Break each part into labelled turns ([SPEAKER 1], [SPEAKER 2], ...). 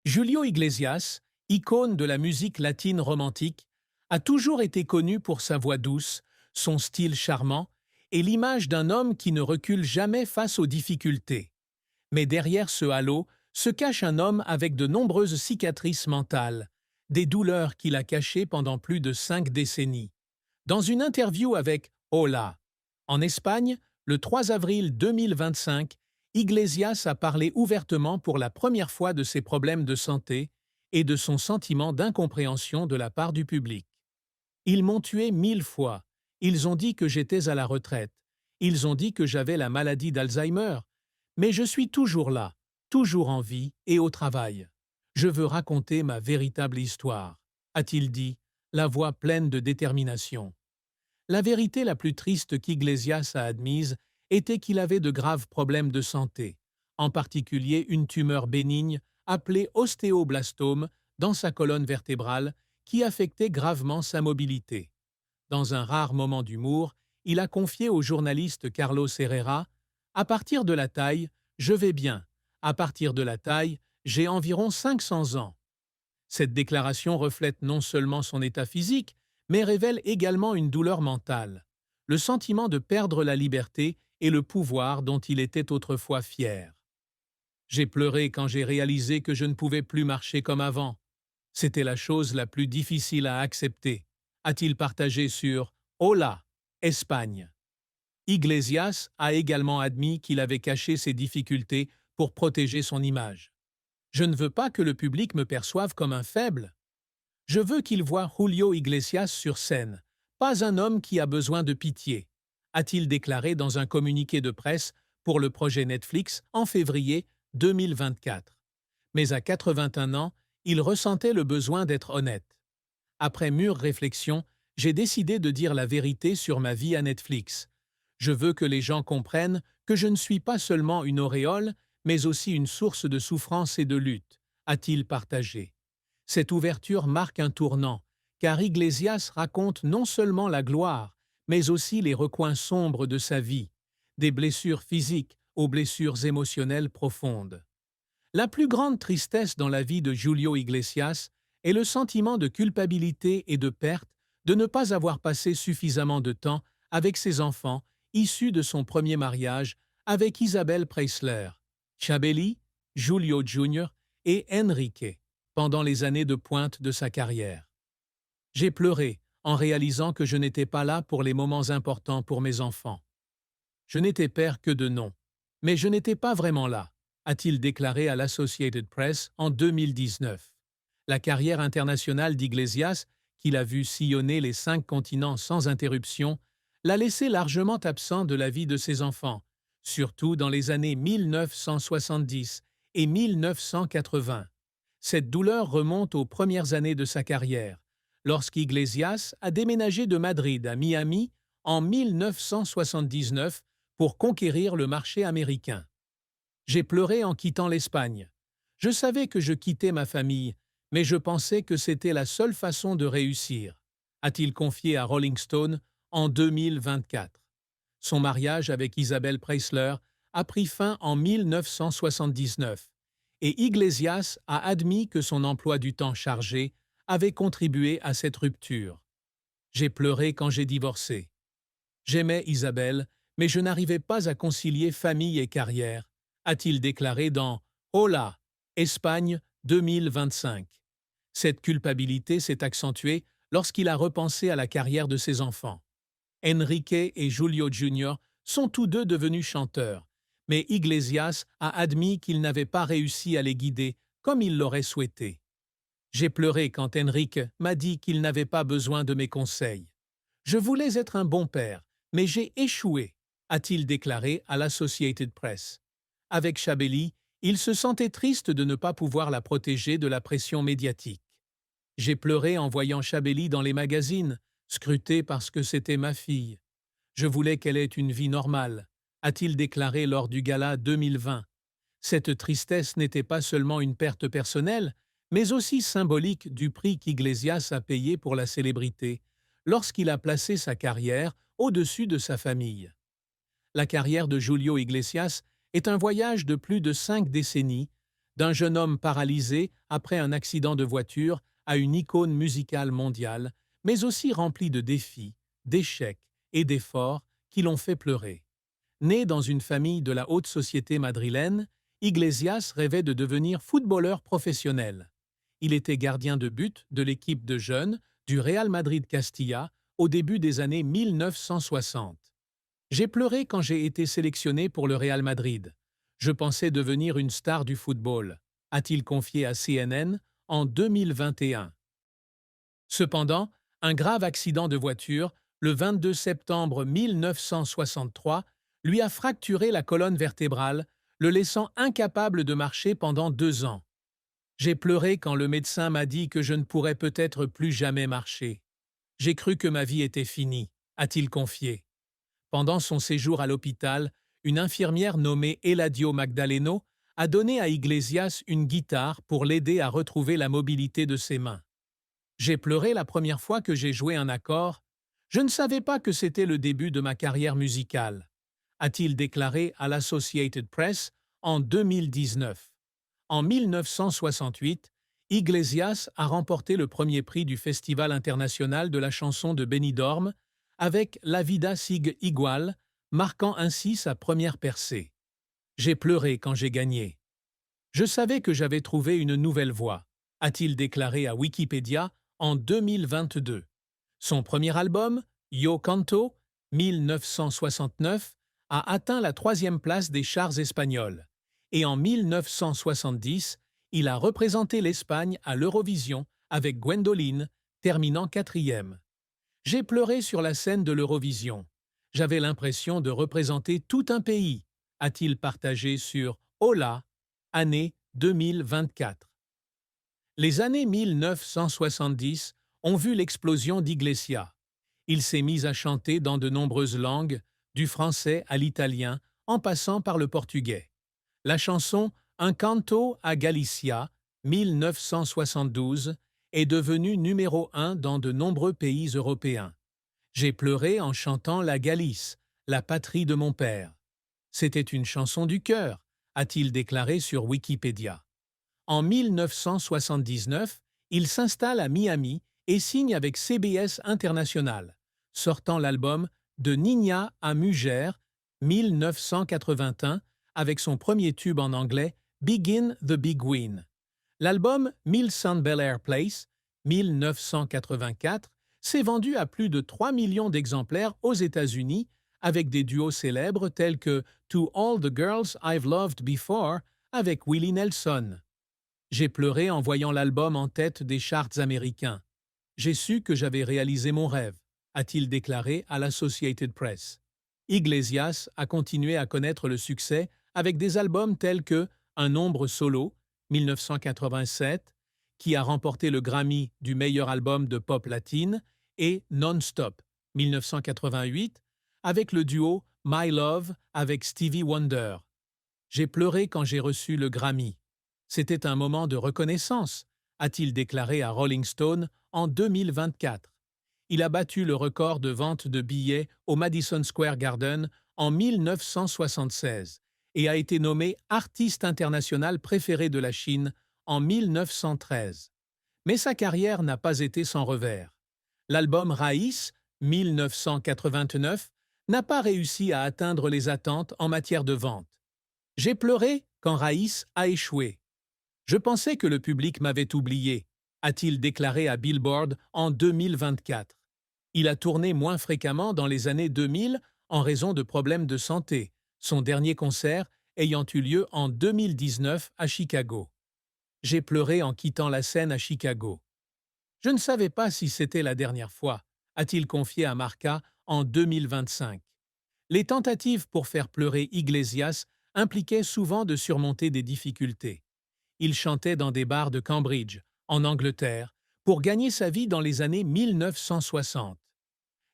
[SPEAKER 1] Julio Iglesias, icône de la musique latine romantique, a toujours été connu pour sa voix douce, son style charmant et l'image d'un homme qui ne recule jamais face aux difficultés. Mais derrière ce halo se cache un homme avec de nombreuses cicatrices mentales, des douleurs qu'il a cachées pendant plus de 5 décennies. Dans une interview avec Hola, en Espagne, le 3 avril 2025, Iglesias a parlé ouvertement pour la première fois de ses problèmes de santé et de son sentiment d'incompréhension de la part du public. Ils m'ont tué 1000 fois. Ils ont dit que j'étais à la retraite. Ils ont dit que j'avais la maladie d'Alzheimer. Mais je suis toujours là, toujours en vie et au travail. Je veux raconter ma véritable histoire, a-t-il dit, la voix pleine de détermination. La vérité la plus triste qu'Iglesias a admise était qu'il avait de graves problèmes de santé, en particulier une tumeur bénigne appelée ostéoblastome dans sa colonne vertébrale qui affectait gravement sa mobilité. Dans un rare moment d'humour, il a confié au journaliste Carlos Herrera « À partir de la taille, je vais bien. À partir de la taille, j'ai environ 500 ans. » Cette déclaration reflète non seulement son état physique, mais révèle également une douleur mentale, le sentiment de perdre la liberté et le pouvoir dont il était autrefois fier. J'ai pleuré quand j'ai réalisé que je ne pouvais plus marcher comme avant. C'était la chose la plus difficile à accepter, a-t-il partagé sur Hola, Espagne. Iglesias a également admis qu'il avait caché ses difficultés pour protéger son image. Je ne veux pas que le public me perçoive comme un faible. Je veux qu'il voie Julio Iglesias sur scène, pas un homme qui a besoin de pitié, a-t-il déclaré dans un communiqué de presse pour le projet Netflix en février 2024. Mais à 81 ans, il ressentait le besoin d'être honnête. Après mûre réflexion, j'ai décidé de dire la vérité sur ma vie à Netflix. Je veux que les gens comprennent que je ne suis pas seulement une auréole, mais aussi une source de souffrance et de lutte, a-t-il partagé. Cette ouverture marque un tournant, car Iglesias raconte non seulement la gloire, mais aussi les recoins sombres de sa vie, des blessures physiques aux blessures émotionnelles profondes. La plus grande tristesse dans la vie de Julio Iglesias est le sentiment de culpabilité et de perte de ne pas avoir passé suffisamment de temps avec ses enfants issus de son premier mariage avec Isabel Preisler, Chabeli, Julio Jr. et Enrique, pendant les années de pointe de sa carrière. J'ai pleuré en réalisant que je n'étais pas là pour les moments importants pour mes enfants. Je n'étais père que de nom, mais je n'étais pas vraiment là, a-t-il déclaré à l'Associated Press en 2019. La carrière internationale d'Iglesias, qu'il a vu sillonner les 5 continents sans interruption, l'a laissé largement absent de la vie de ses enfants, surtout dans les années 1970 et 1980. Cette douleur remonte aux premières années de sa carrière, lorsqu'Iglesias a déménagé de Madrid à Miami en 1979 pour conquérir le marché américain. J'ai pleuré en quittant l'Espagne. Je savais que je quittais ma famille, mais je pensais que c'était la seule façon de réussir, a-t-il confié à Rolling Stone en 2024. Son mariage avec Isabel Preisler a pris fin en 1979 et Iglesias a admis que son emploi du temps chargé avait contribué à cette rupture. J'ai pleuré quand j'ai divorcé. J'aimais Isabelle, mais je n'arrivais pas à concilier famille et carrière, a-t-il déclaré dans Hola, Espagne 2025. Cette culpabilité s'est accentuée lorsqu'il a repensé à la carrière de ses enfants. Enrique et Julio Jr. sont tous deux devenus chanteurs, mais Iglesias a admis qu'il n'avait pas réussi à les guider comme il l'aurait souhaité. J'ai pleuré quand Enrique m'a dit qu'il n'avait pas besoin de mes conseils. Je voulais être un bon père, mais j'ai échoué, a-t-il déclaré à l'Associated Press. Avec Chabeli, il se sentait triste de ne pas pouvoir la protéger de la pression médiatique. J'ai pleuré en voyant Chabeli dans les magazines, scrutée parce que c'était ma fille. Je voulais qu'elle ait une vie normale, a-t-il déclaré lors du gala 2020. Cette tristesse n'était pas seulement une perte personnelle, mais aussi symbolique du prix qu'Iglesias a payé pour la célébrité, lorsqu'il a placé sa carrière au-dessus de sa famille. La carrière de Julio Iglesias est un voyage de plus de 5 décennies, d'un jeune homme paralysé après un accident de voiture à une icône musicale mondiale, mais aussi remplie de défis, d'échecs et d'efforts qui l'ont fait pleurer. Né dans une famille de la haute société madrilène, Iglesias rêvait de devenir footballeur professionnel. Il était gardien de but de l'équipe de jeunes du Real Madrid Castilla au début des années 1960. J'ai pleuré quand j'ai été sélectionné pour le Real Madrid. Je pensais devenir une star du football, a-t-il confié à CNN en 2021. Cependant, un grave accident de voiture, le 22 septembre 1963, lui a fracturé la colonne vertébrale, le laissant incapable de marcher pendant 2 ans. J'ai pleuré quand le médecin m'a dit que je ne pourrais peut-être plus jamais marcher. J'ai cru que ma vie était finie, a-t-il confié. Pendant son séjour à l'hôpital, une infirmière nommée Eladio Magdaleno a donné à Iglesias une guitare pour l'aider à retrouver la mobilité de ses mains. J'ai pleuré la première fois que j'ai joué un accord. Je ne savais pas que c'était le début de ma carrière musicale, a-t-il déclaré à l'Associated Press en 2019. En 1968, Iglesias a remporté le premier prix du Festival international de la chanson de Benidorm avec La vida sigue igual, marquant ainsi sa première percée. J'ai pleuré quand j'ai gagné. Je savais que j'avais trouvé une nouvelle voie, a-t-il déclaré à Wikipédia en 2022. Son premier album, Yo Canto, 1969, a atteint la 3e place des charts espagnols. Et en 1970, il a représenté l'Espagne à l'Eurovision avec Gwendoline, terminant 4e. J'ai pleuré sur la scène de l'Eurovision. J'avais l'impression de représenter tout un pays, a-t-il partagé sur Hola, année 2024. Les années 1970 ont vu l'explosion d'Iglesias. Il s'est mis à chanter dans de nombreuses langues, du français à l'italien, en passant par le portugais. La chanson Un canto a Galicia, 1972, est devenue numéro 1 dans de nombreux pays européens. J'ai pleuré en chantant la Galice, la patrie de mon père. C'était une chanson du cœur, a-t-il déclaré sur Wikipédia. En 1979, il s'installe à Miami et signe avec CBS International, sortant l'album De Niña a Mujer, 1981, avec son premier tube en anglais, Begin the Big Win. L'album Mille Cent Bel Air Place, 1984, s'est vendu à plus de 3 millions d'exemplaires aux États-Unis, avec des duos célèbres tels que To All the Girls I've Loved Before avec Willie Nelson. J'ai pleuré en voyant l'album en tête des charts américains. J'ai su que j'avais réalisé mon rêve, a-t-il déclaré à l'Associated Press. Iglesias a continué à connaître le succès avec des albums tels que Un nombre solo, 1987, qui a remporté le Grammy du meilleur album de pop latine, et Non-Stop, 1988, avec le duo My Love avec Stevie Wonder. J'ai pleuré quand j'ai reçu le Grammy. C'était un moment de reconnaissance, a-t-il déclaré à Rolling Stone en 2024. Il a battu le record de vente de billets au Madison Square Garden en 1976 et a été nommé artiste international préféré de la Chine en 1913. Mais sa carrière n'a pas été sans revers. L'album Raíz, 1989, n'a pas réussi à atteindre les attentes en matière de vente. J'ai pleuré quand Raíz a échoué. Je pensais que le public m'avait oublié, a-t-il déclaré à Billboard en 2024. Il a tourné moins fréquemment dans les années 2000 en raison de problèmes de santé, son dernier concert ayant eu lieu en 2019 à Chicago. J'ai pleuré en quittant la scène à Chicago. Je ne savais pas si c'était la dernière fois, a-t-il confié à Marca en 2025. Les tentatives pour faire pleurer Iglesias impliquaient souvent de surmonter des difficultés. Il chantait dans des bars de Cambridge, en Angleterre, pour gagner sa vie dans les années 1960.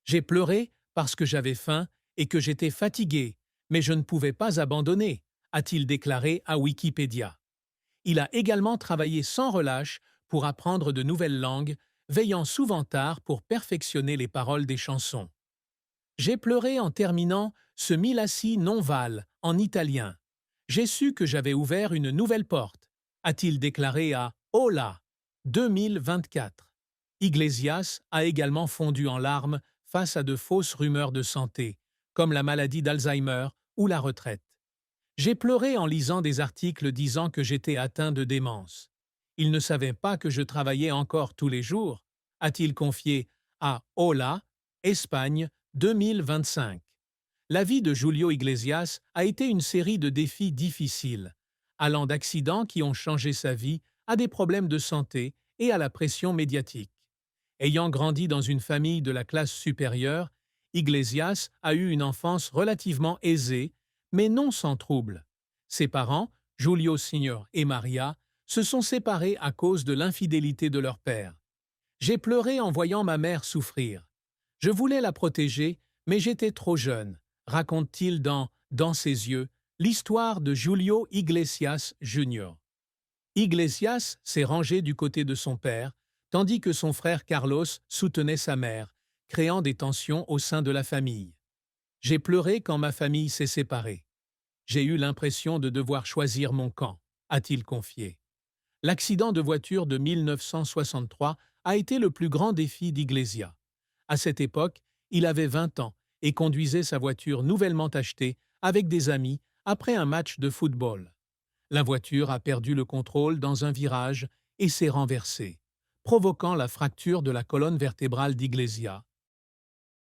[SPEAKER 1] J'ai pleuré parce que j'avais faim et que j'étais fatigué, mais je ne pouvais pas abandonner, a-t-il déclaré à Wikipédia. Il a également travaillé sans relâche pour apprendre de nouvelles langues, veillant souvent tard pour perfectionner les paroles des chansons. J'ai pleuré en terminant ce Mi lasci non val en italien. J'ai su que j'avais ouvert une nouvelle porte, a-t-il déclaré à Hola 2024. Iglesias a également fondu en larmes face à de fausses rumeurs de santé, comme la maladie d'Alzheimer ou la retraite. J'ai pleuré en lisant des articles disant que j'étais atteint de démence. Ils ne savaient pas que je travaillais encore tous les jours, a-t-il confié à Hola, Espagne 2025. La vie de Julio Iglesias a été une série de défis difficiles, allant d'accidents qui ont changé sa vie à des problèmes de santé et à la pression médiatique. Ayant grandi dans une famille de la classe supérieure, Iglesias a eu une enfance relativement aisée, mais non sans trouble. Ses parents, Julio Sr. et Maria, se sont séparés à cause de l'infidélité de leur père. J'ai pleuré en voyant ma mère souffrir. Je voulais la protéger, mais j'étais trop jeune, raconte-t-il Dans ses yeux, l'histoire de Julio Iglesias Jr. Iglesias s'est rangé du côté de son père, tandis que son frère Carlos soutenait sa mère, créant des tensions au sein de la famille. J'ai pleuré quand ma famille s'est séparée. J'ai eu l'impression de devoir choisir mon camp, a-t-il confié. L'accident de voiture de 1963 a été le plus grand défi d'Iglesias. À cette époque, il avait 20 ans et conduisait sa voiture nouvellement achetée avec des amis après un match de football. La voiture a perdu le contrôle dans un virage et s'est renversée, provoquant la fracture de la colonne vertébrale d'Iglesias,